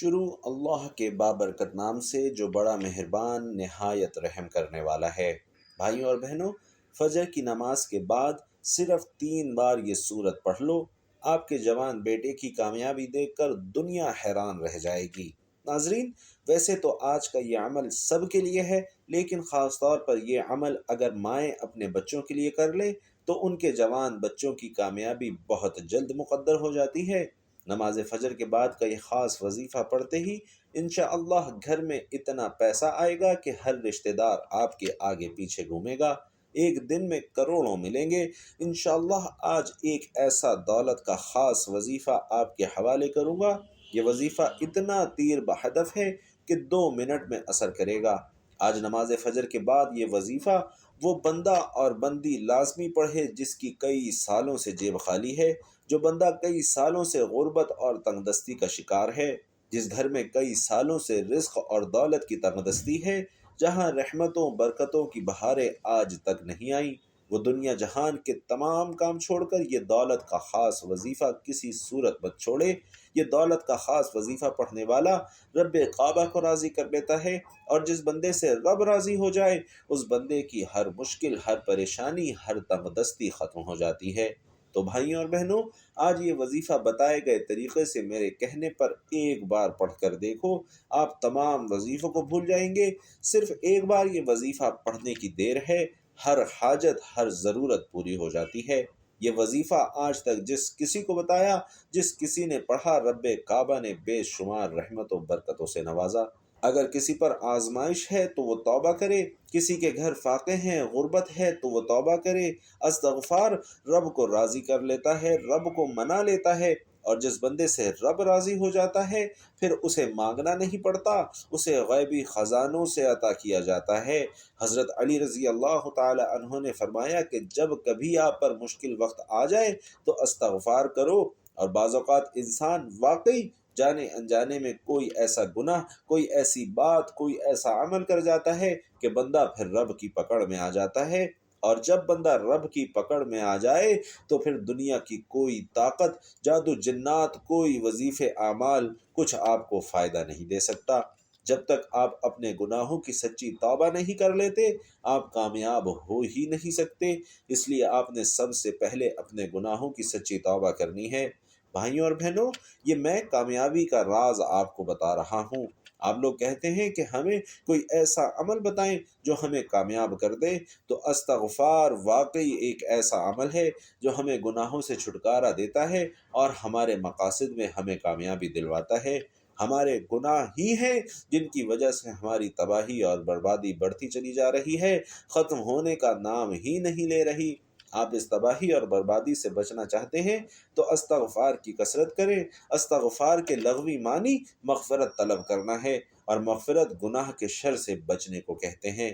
شروع اللہ کے بابرکت نام سے جو بڑا مہربان نہایت رحم کرنے والا ہے۔ بھائیوں اور بہنوں، فجر کی نماز کے بعد صرف 3 بار یہ سورت پڑھ لو، آپ کے جوان بیٹے کی کامیابی دیکھ کر دنیا حیران رہ جائے گی۔ ناظرین، ویسے تو آج کا یہ عمل سب کے لیے ہے، لیکن خاص طور پر یہ عمل اگر مائیں اپنے بچوں کے لیے کر لیں تو ان کے جوان بچوں کی کامیابی بہت جلد مقدر ہو جاتی ہے۔ نماز فجر کے بعد کا یہ خاص وظیفہ پڑھتے ہی انشاءاللہ گھر میں اتنا پیسہ آئے گا کہ ہر رشتہ دار آپ کے آگے پیچھے گھومے گا، ایک دن میں کروڑوں ملیں گے۔ انشاءاللہ آج ایک ایسا دولت کا خاص وظیفہ آپ کے حوالے کروں گا۔ یہ وظیفہ اتنا تیر بہدف ہے کہ 2 منٹ میں اثر کرے گا۔ آج نماز فجر کے بعد یہ وظیفہ وہ بندہ اور بندی لازمی پڑھے جس کی کئی سالوں سے جیب خالی ہے، جو بندہ کئی سالوں سے غربت اور تنگ دستی کا شکار ہے، جس گھر میں کئی سالوں سے رزق اور دولت کی تنگ دستی ہے، جہاں رحمتوں برکتوں کی بہاریں آج تک نہیں آئیں۔ وہ دنیا جہان کے تمام کام چھوڑ کر یہ دولت کا خاص وظیفہ کسی صورت مت چھوڑے۔ یہ دولت کا خاص وظیفہ پڑھنے والا رب کعبہ کو راضی کر لیتا ہے، اور جس بندے سے رب راضی ہو جائے اس بندے کی ہر مشکل، ہر پریشانی، ہر تنگ دستی ختم ہو جاتی ہے۔ تو بھائیوں اور بہنوں، آج یہ وظیفہ بتائے گئے طریقے سے میرے کہنے پر ایک بار پڑھ کر دیکھو، آپ تمام وظیفوں کو بھول جائیں گے۔ صرف ایک بار یہ وظیفہ پڑھنے کی دیر ہے، ہر حاجت، ہر ضرورت پوری ہو جاتی ہے۔ یہ وظیفہ آج تک جس کسی کو بتایا، جس کسی نے پڑھا، رب کعبہ نے بے شمار رحمت و برکتوں سے نوازا۔ اگر کسی پر آزمائش ہے تو وہ توبہ کرے، کسی کے گھر فاقے ہیں، غربت ہے تو وہ توبہ کرے، استغفار رب کو راضی کر لیتا ہے، رب کو منا لیتا ہے، اور جس بندے سے رب راضی ہو جاتا ہے پھر اسے مانگنا نہیں پڑتا، اسے غیبی خزانوں سے عطا کیا جاتا ہے۔ حضرت علی رضی اللہ تعالی عنہ نے فرمایا کہ جب کبھی آپ پر مشکل وقت آ جائے تو استغفار کرو، اور بعض اوقات انسان واقعی جانے انجانے میں کوئی ایسا گناہ، کوئی ایسی بات، کوئی ایسا عمل کر جاتا ہے کہ بندہ پھر رب کی پکڑ میں آ جاتا ہے، اور جب بندہ رب کی پکڑ میں آ جائے تو پھر دنیا کی کوئی طاقت، جادو جنات، کوئی وظیفے اعمال کچھ آپ کو فائدہ نہیں دے سکتا۔ جب تک آپ اپنے گناہوں کی سچی توبہ نہیں کر لیتے، آپ کامیاب ہو ہی نہیں سکتے۔ اس لیے آپ نے سب سے پہلے اپنے گناہوں کی سچی توبہ کرنی ہے۔ بھائیوں اور بہنوں، یہ میں کامیابی کا راز آپ کو بتا رہا ہوں۔ آپ لوگ کہتے ہیں کہ ہمیں کوئی ایسا عمل بتائیں جو ہمیں کامیاب کر دے، تو استغفار واقعی ایک ایسا عمل ہے جو ہمیں گناہوں سے چھٹکارا دیتا ہے اور ہمارے مقاصد میں ہمیں کامیابی دلواتا ہے۔ ہمارے گناہ ہی ہیں جن کی وجہ سے ہماری تباہی اور بربادی بڑھتی چلی جا رہی ہے، ختم ہونے کا نام ہی نہیں لے رہی۔ آپ اس تباہی اور بربادی سے بچنا چاہتے ہیں تو استغفار کی کثرت کریں۔ استغفار کے لغوی معنی مغفرت طلب کرنا ہے، اور مغفرت گناہ کے شر سے بچنے کو کہتے ہیں۔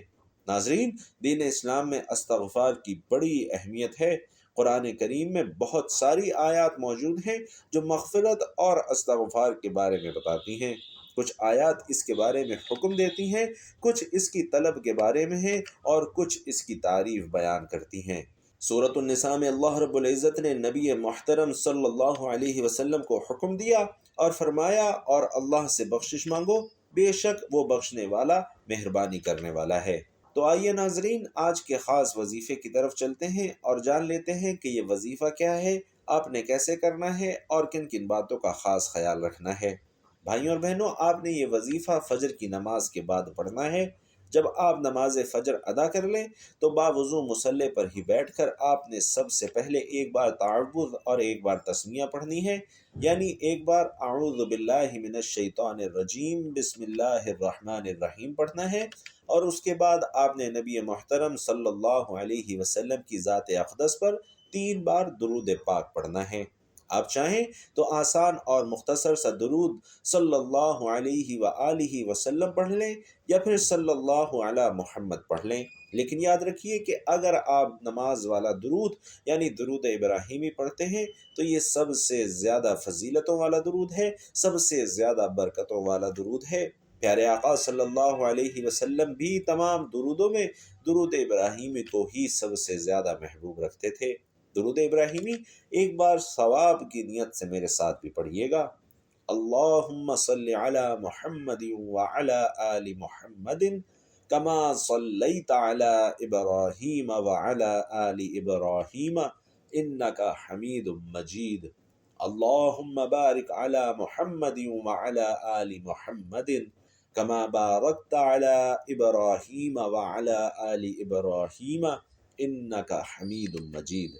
ناظرین، دین اسلام میں استغفار کی بڑی اہمیت ہے۔ قرآن کریم میں بہت ساری آیات موجود ہیں جو مغفرت اور استغفار کے بارے میں بتاتی ہیں۔ کچھ آیات اس کے بارے میں حکم دیتی ہیں، کچھ اس کی طلب کے بارے میں ہیں، اور کچھ اس کی تعریف بیان کرتی ہیں۔ سورۃ النساء میں اللہ رب العزت نے نبی محترم صلی اللہ علیہ وسلم کو حکم دیا اور فرمایا، اور اللہ سے بخشش مانگو، بے شک وہ بخشنے والا، مہربانی کرنے والا ہے۔ تو آئیے ناظرین، آج کے خاص وظیفے کی طرف چلتے ہیں اور جان لیتے ہیں کہ یہ وظیفہ کیا ہے، آپ نے کیسے کرنا ہے، اور کن کن باتوں کا خاص خیال رکھنا ہے۔ بھائیوں اور بہنوں، آپ نے یہ وظیفہ فجر کی نماز کے بعد پڑھنا ہے۔ جب آپ نماز فجر ادا کر لیں تو باوضو مصلی پر ہی بیٹھ کر آپ نے سب سے پہلے ایک بار تعوذ اور ایک بار تسمیہ پڑھنی ہے، یعنی ایک بار اعوذ باللہ من الشیطان الرجیم بسم اللہ الرحمن الرحیم پڑھنا ہے، اور اس کے بعد آپ نے نبی محترم صلی اللہ علیہ وسلم کی ذات اقدس پر 3 بار درود پاک پڑھنا ہے۔ آپ چاہیں تو آسان اور مختصر سا درود صلی اللہ علیہ وآلہ وسلم پڑھ لیں، یا پھر صلی اللہ علی محمد پڑھ لیں، لیکن یاد رکھیے کہ اگر آپ نماز والا درود یعنی درود ابراہیمی پڑھتے ہیں تو یہ سب سے زیادہ فضیلتوں والا درود ہے، سب سے زیادہ برکتوں والا درود ہے۔ پیارے آقا صلی اللہ علیہ وسلم بھی تمام درودوں میں درود ابراہیمی کو ہی سب سے زیادہ محبوب رکھتے تھے۔ درود ابراہیمی ایک بار ثواب کی نیت سے میرے ساتھ بھی پڑھیے گا۔ اللہم صلی علی محمد وعلی آل محمد کما صلیت علی ابراہیم وعلی آل ابراہیم انک حمید مجید اللہم بارک علی محمد وعلی آل محمد کما بارکت علی ابراہیم وعلی آل ابراہیم انک حمید مجید۔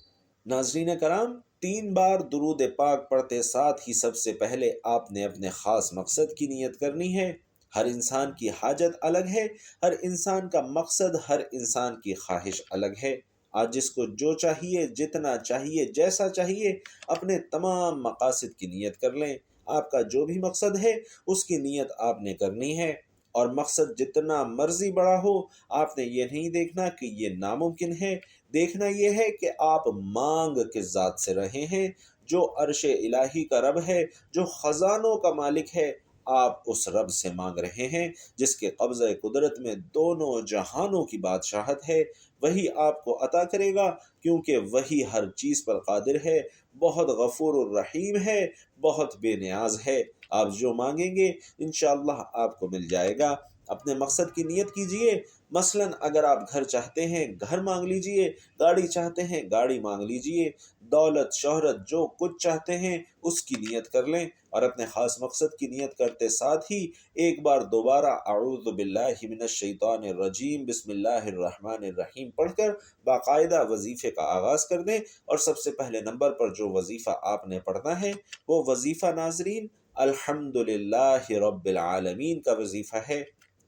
ناظرین کرام، 3 بار درود پاک پڑھتے ساتھ ہی سب سے پہلے آپ نے اپنے خاص مقصد کی نیت کرنی ہے۔ ہر انسان کی حاجت الگ ہے، ہر انسان کا مقصد، ہر انسان کی خواہش الگ ہے۔ آج جس کو جو چاہیے، جتنا چاہیے، جیسا چاہیے، اپنے تمام مقاصد کی نیت کر لیں۔ آپ کا جو بھی مقصد ہے اس کی نیت آپ نے کرنی ہے، اور مقصد جتنا مرضی بڑا ہو، آپ نے یہ نہیں دیکھنا کہ یہ ناممکن ہے، دیکھنا یہ ہے کہ آپ مانگ کس ذات سے رہے ہیں، جو عرش الہی کا رب ہے، جو خزانوں کا مالک ہے۔ آپ اس رب سے مانگ رہے ہیں جس کے قبضہ قدرت میں دونوں جہانوں کی بادشاہت ہے۔ وہی آپ کو عطا کرے گا، کیونکہ وہی ہر چیز پر قادر ہے، بہت غفور الرحیم ہے، بہت بے نیاز ہے۔ آپ جو مانگیں گے انشاءاللہ آپ کو مل جائے گا۔ اپنے مقصد کی نیت کیجئے۔ مثلا اگر آپ گھر چاہتے ہیں، گھر مانگ لیجئے، گاڑی چاہتے ہیں، گاڑی مانگ لیجئے، دولت، شہرت، جو کچھ چاہتے ہیں اس کی نیت کر لیں، اور اپنے خاص مقصد کی نیت کرتے ساتھ ہی ایک بار دوبارہ اعوذ باللہ من الشیطان الرجیم بسم اللہ الرحمن الرحیم پڑھ کر باقاعدہ وظیفے کا آغاز کر دیں۔ اور سب سے پہلے نمبر پر جو وظیفہ آپ نے پڑھنا ہے وہ وظیفہ ناظرین الحمدللہ رب العالمین کا وظیفہ ہے۔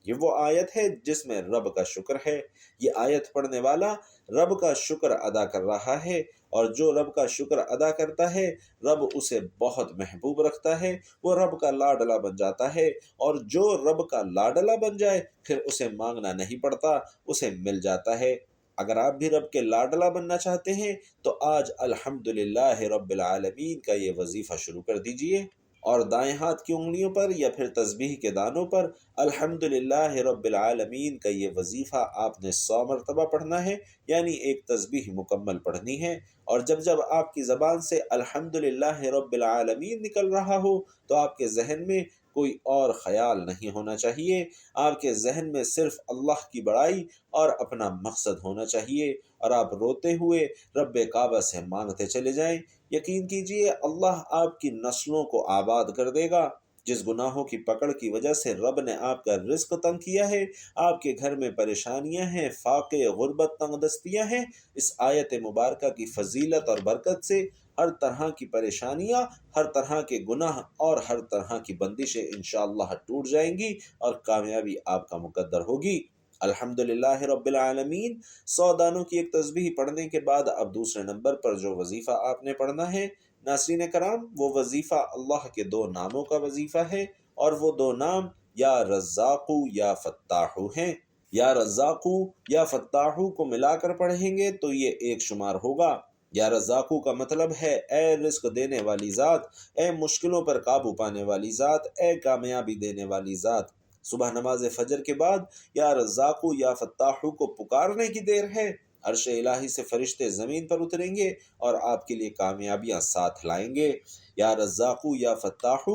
یہ وہ آیت ہے جس میں رب کا شکر ہے۔ یہ آیت پڑھنے والا رب کا شکر ادا کر رہا ہے، اور جو رب کا شکر ادا کرتا ہے رب اسے بہت محبوب رکھتا ہے، وہ رب کا لاڈلا بن جاتا ہے، اور جو رب کا لاڈلا بن جائے پھر اسے مانگنا نہیں پڑتا، اسے مل جاتا ہے۔ اگر آپ بھی رب کے لاڈلا بننا چاہتے ہیں تو آج الحمدللہ رب العالمین کا یہ وظیفہ شروع کر دیجئے، اور دائیں ہاتھ کی انگلیوں پر یا پھر تسبیح کے دانوں پر الحمدللہ رب العالمین کا یہ وظیفہ آپ نے 100 مرتبہ پڑھنا ہے، یعنی ایک تسبیح مکمل پڑھنی ہے۔ اور جب جب آپ کی زبان سے الحمدللہ رب العالمین نکل رہا ہو تو آپ کے ذہن میں کوئی اور خیال نہیں ہونا چاہیے، آپ کے ذہن میں صرف اللہ کی بڑائی اور اپنا مقصد ہونا چاہیے، اور آپ روتے ہوئے رب کعبہ سے مانگتے چلے جائیں۔ یقین کیجئے اللہ آپ کی نسلوں کو آباد کر دے گا۔ جس گناہوں کی پکڑ کی وجہ سے رب نے آپ کا رزق تنگ کیا ہے، آپ کے گھر میں پریشانیاں ہیں، فاقے، غربت، تنگ دستیاں ہیں، اس آیت مبارکہ کی فضیلت اور برکت سے ہر طرح کی پریشانیاں، ہر طرح کے گناہ اور ہر طرح کی بندشیں انشاءاللہ ٹوٹ جائیں گی، اور کامیابی آپ کا مقدر ہوگی۔ الحمدللہ رب العالمین 100 دانوں کی ایک تسبیح پڑھنے کے بعد اب دوسرے نمبر پر جو وظیفہ آپ نے پڑھنا ہے ناظرین کرام، وہ وظیفہ اللہ کے 2 ناموں کا وظیفہ ہے، اور وہ 2 نام یا رزاق یا فتاح ہیں۔ یا رزاق یا فتاح کو ملا کر پڑھیں گے تو یہ ایک شمار ہوگا۔ یا رزاق کا مطلب ہے اے رزق دینے والی ذات، اے مشکلوں پر قابو پانے والی ذات، اے کامیابی دینے والی ذات۔ صبح نماز فجر کے بعد یا رزاق یا فتاح کو پکارنے کی دیر ہے۔ عرش الہی سے فرشتے زمین پر اتریں گے اور آپ کے لیے کامیابیاں ساتھ لائیں گے۔ یا رزاق یا فتاح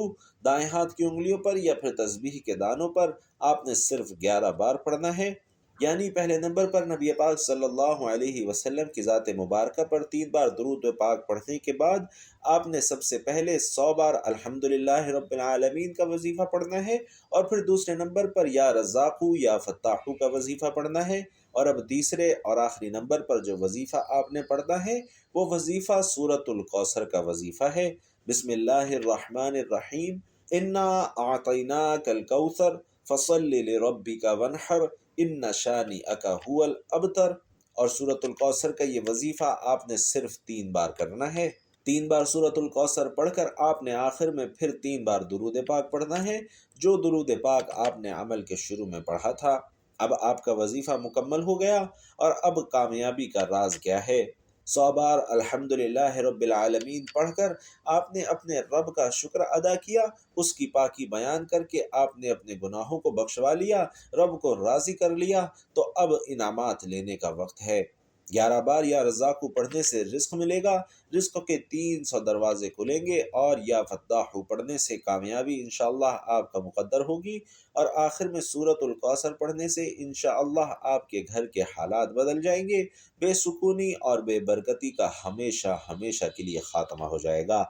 دائیں ہاتھ کی انگلیوں پر یا پھر تسبیح کے دانوں پر آپ نے صرف 11 بار پڑھنا ہے، یعنی پہلے نمبر پر نبی پاک صلی اللہ علیہ وسلم کی ذات مبارکہ پر 3 بار درود پاک پڑھنے کے بعد آپ نے سب سے پہلے 100 بار الحمدللہ رب العالمین کا وظیفہ پڑھنا ہے، اور پھر دوسرے نمبر پر یا رزاق یا فتاح کا وظیفہ پڑھنا ہے، اور اب تیسرے اور آخری نمبر پر جو وظیفہ آپ نے پڑھنا ہے وہ وظیفہ سورۃ الکوثر کا وظیفہ ہے۔ بسم اللہ الرحمن الرحیم، انا اعطیناک الکوثر فصل لربک وانحر ان شانئک هو الابتر۔ اور سورۃ الکوثر کا یہ وظیفہ آپ نے صرف 3 بار کرنا ہے۔ 3 بار سورۃ الکوثر پڑھ کر آپ نے آخر میں پھر 3 بار درود پاک پڑھنا ہے، جو درود پاک آپ نے عمل کے شروع میں پڑھا تھا۔ اب آپ کا وظیفہ مکمل ہو گیا، اور اب کامیابی کا راز کیا ہے؟ 100 بار الحمدللہ رب العالمین پڑھ کر آپ نے اپنے رب کا شکر ادا کیا، اس کی پاکی بیان کر کے آپ نے اپنے گناہوں کو بخشوا لیا، رب کو راضی کر لیا، تو اب انعامات لینے کا وقت ہے۔ 11 بار یا رزاقو پڑھنے سے رزق ملے گا، رزق کے 300 دروازے کھلیں گے، اور یا فتاحو پڑھنے سے کامیابی انشاءاللہ آپ کا مقدر ہوگی، اور آخر میں سورۃ الکوثر پڑھنے سے انشاءاللہ آپ کے گھر کے حالات بدل جائیں گے، بے سکونی اور بے برکتی کا ہمیشہ ہمیشہ کے لیے خاتمہ ہو جائے گا۔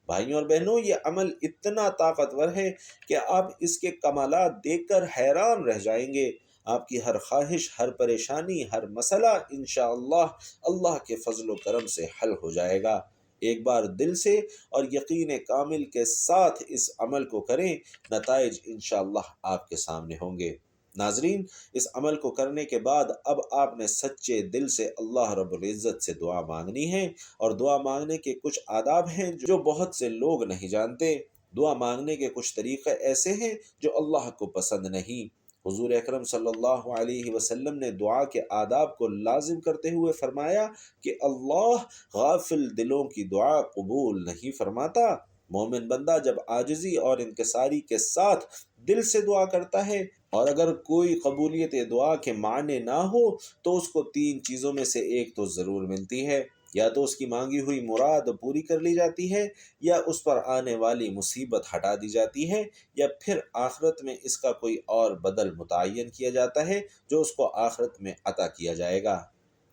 بھائیوں اور بہنوں، یہ عمل اتنا طاقتور ہے کہ آپ اس کے کمالات دیکھ کر حیران رہ جائیں گے۔ آپ کی ہر خواہش، ہر پریشانی، ہر مسئلہ انشاءاللہ اللہ کے فضل و کرم سے حل ہو جائے گا۔ ایک بار دل سے اور یقین کامل کے ساتھ اس عمل کو کریں، نتائج انشاءاللہ آپ کے سامنے ہوں گے۔ ناظرین، اس عمل کو کرنے کے بعد اب آپ نے سچے دل سے اللہ رب العزت سے دعا مانگنی ہے، اور دعا مانگنے کے کچھ آداب ہیں جو بہت سے لوگ نہیں جانتے۔ دعا مانگنے کے کچھ طریقے ایسے ہیں جو اللہ کو پسند نہیں۔ حضور اکرم صلی اللہ علیہ وسلم نے دعا کے آداب کو لازم کرتے ہوئے فرمایا کہ اللہ غافل دلوں کی دعا قبول نہیں فرماتا۔ مومن بندہ جب عاجزی اور انکساری کے ساتھ دل سے دعا کرتا ہے، اور اگر کوئی قبولیت دعا کے معنی نہ ہو تو اس کو 3 چیزوں میں سے ایک تو ضرور ملتی ہے، یا تو اس کی مانگی ہوئی مراد پوری کر لی جاتی ہے، یا اس پر آنے والی مصیبت ہٹا دی جاتی ہے، یا پھر آخرت میں اس کا کوئی اور بدل متعین کیا جاتا ہے جو اس کو آخرت میں عطا کیا جائے گا۔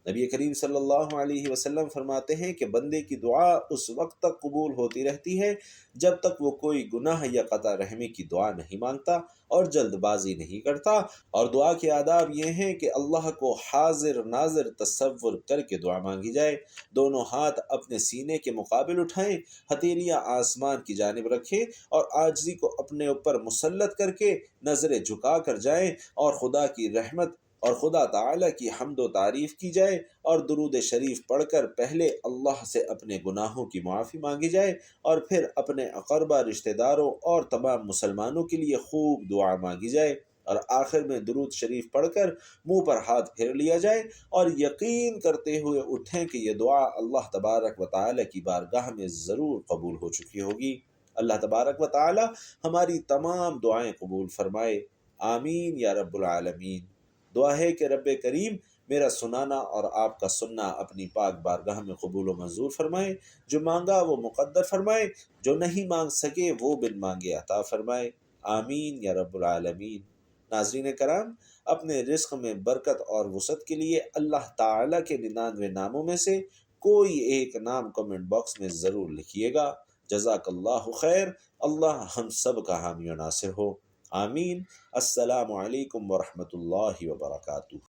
نبی کریم صلی اللہ علیہ وسلم فرماتے ہیں کہ بندے کی دعا اس وقت تک قبول ہوتی رہتی ہے جب تک وہ کوئی گناہ یا قطع رحمی کی دعا نہیں مانگتا اور جلد بازی نہیں کرتا۔ اور دعا کے آداب یہ ہیں کہ اللہ کو حاضر ناظر تصور کر کے دعا مانگی جائے، دونوں ہاتھ اپنے سینے کے مقابل اٹھائیں، ہتھیلیاں آسمان کی جانب رکھیں، اور عاجزی کو اپنے اوپر مسلط کر کے نظریں جھکا کر جائیں، اور خدا کی رحمت اور خدا تعالیٰ کی حمد و تعریف کی جائے، اور درود شریف پڑھ کر پہلے اللہ سے اپنے گناہوں کی معافی مانگی جائے، اور پھر اپنے اقربا رشتہ داروں اور تمام مسلمانوں کے لیے خوب دعا مانگی جائے، اور آخر میں درود شریف پڑھ کر منہ پر ہاتھ پھیر لیا جائے، اور یقین کرتے ہوئے اٹھیں کہ یہ دعا اللہ تبارک و تعالیٰ کی بارگاہ میں ضرور قبول ہو چکی ہوگی۔ اللہ تبارک و تعالیٰ ہماری تمام دعائیں قبول فرمائے، آمین یا رب العالمین۔ دعا ہے کہ رب کریم میرا سنانا اور آپ کا سننا اپنی پاک بارگاہ میں قبول و منظور فرمائے، جو مانگا وہ مقدر فرمائے، جو نہیں مانگ سکے وہ بن مانگے عطا فرمائے، آمین یا رب العالمین۔ ناظرین کرام، اپنے رزق میں برکت اور وسعت کے لیے اللہ تعالیٰ کے 99 ناموں میں سے کوئی ایک نام کمنٹ باکس میں ضرور لکھیے گا۔ جزاک اللہ خیر، اللہ ہم سب کا حامی و ناصر ہو، آمین۔ السلام علیکم ورحمۃ اللہ وبرکاتہ۔